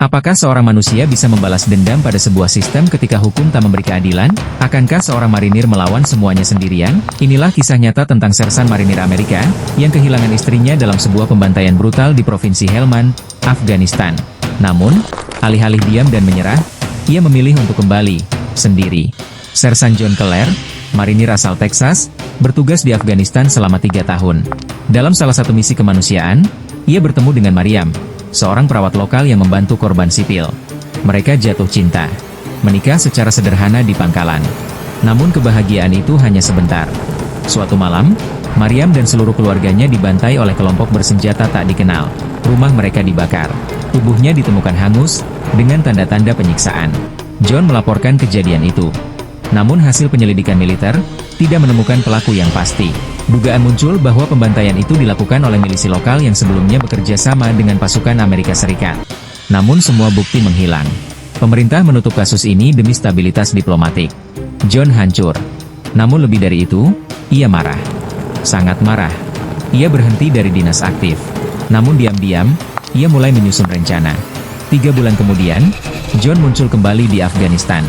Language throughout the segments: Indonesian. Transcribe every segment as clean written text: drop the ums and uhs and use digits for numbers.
Apakah seorang manusia bisa membalas dendam pada sebuah sistem ketika hukum tak memberi keadilan? Akankah seorang marinir melawan semuanya sendirian? Inilah kisah nyata tentang sersan marinir Amerika, yang kehilangan istrinya dalam sebuah pembantaian brutal di Provinsi Helmand, Afghanistan. Namun, alih-alih diam dan menyerah, ia memilih untuk kembali, sendiri. Sersan John Keller, marinir asal Texas, bertugas di Afghanistan selama 3 tahun. Dalam salah satu misi kemanusiaan, ia bertemu dengan Mariam, seorang perawat lokal yang membantu korban sipil. Mereka jatuh cinta, menikah secara sederhana di pangkalan. Namun kebahagiaan itu hanya sebentar. Suatu malam, Mariam dan seluruh keluarganya dibantai oleh kelompok bersenjata tak dikenal. Rumah mereka dibakar, tubuhnya ditemukan hangus, dengan tanda-tanda penyiksaan. John melaporkan kejadian itu. Namun hasil penyelidikan militer, tidak menemukan pelaku yang pasti. Dugaan muncul bahwa pembantaian itu dilakukan oleh milisi lokal yang sebelumnya bekerja sama dengan pasukan Amerika Serikat. Namun semua bukti menghilang. Pemerintah menutup kasus ini demi stabilitas diplomatik. John hancur. Namun lebih dari itu, ia marah. Sangat marah. Ia berhenti dari dinas aktif. Namun diam-diam, ia mulai menyusun rencana. 3 bulan kemudian, John muncul kembali di Afghanistan.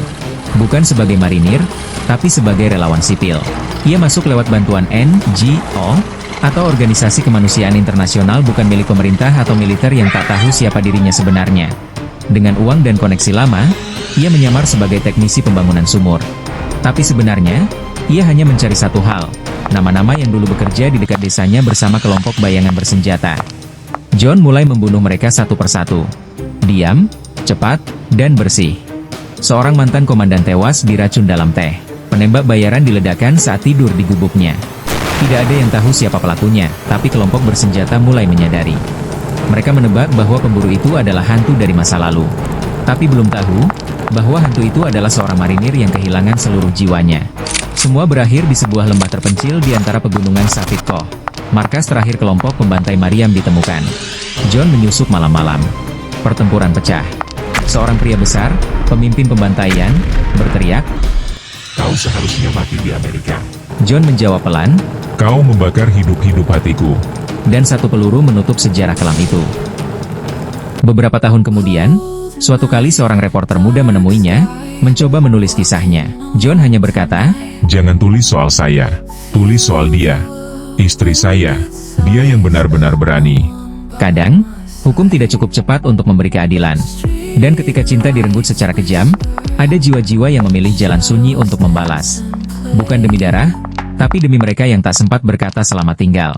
Bukan sebagai marinir, tapi sebagai relawan sipil. Ia masuk lewat bantuan NGO, atau Organisasi Kemanusiaan Internasional bukan milik pemerintah atau militer yang tak tahu siapa dirinya sebenarnya. Dengan uang dan koneksi lama, ia menyamar sebagai teknisi pembangunan sumur. Tapi sebenarnya, ia hanya mencari satu hal, nama-nama yang dulu bekerja di dekat desanya bersama kelompok bayangan bersenjata. John mulai membunuh mereka satu persatu. Diam, cepat, dan bersih. Seorang mantan komandan tewas diracun dalam teh. Penembak bayaran diledakkan saat tidur di gubuknya. Tidak ada yang tahu siapa pelakunya, tapi kelompok bersenjata mulai menyadari. Mereka menebak bahwa pemburu itu adalah hantu dari masa lalu. Tapi belum tahu, bahwa hantu itu adalah seorang marinir yang kehilangan seluruh jiwanya. Semua berakhir di sebuah lembah terpencil di antara pegunungan Safitkoh. Markas terakhir kelompok pembantai Mariam ditemukan. John menyusup malam-malam. Pertempuran pecah. Seorang pria besar, pemimpin pembantaian, berteriak, "Kau seharusnya mati di Amerika." John menjawab pelan, "Kau membakar hidup-hidup hatiku." dan satu peluru menutup sejarah kelam itu. Beberapa tahun kemudian, suatu kali seorang reporter muda menemuinya, mencoba menulis kisahnya. John hanya berkata, "Jangan tulis soal saya, tulis soal dia. Istri saya, dia yang benar-benar berani." kadang, hukum tidak cukup cepat untuk memberi keadilan. Dan ketika cinta direnggut secara kejam, ada jiwa-jiwa yang memilih jalan sunyi untuk membalas. Bukan demi darah, tapi demi mereka yang tak sempat berkata selamat tinggal.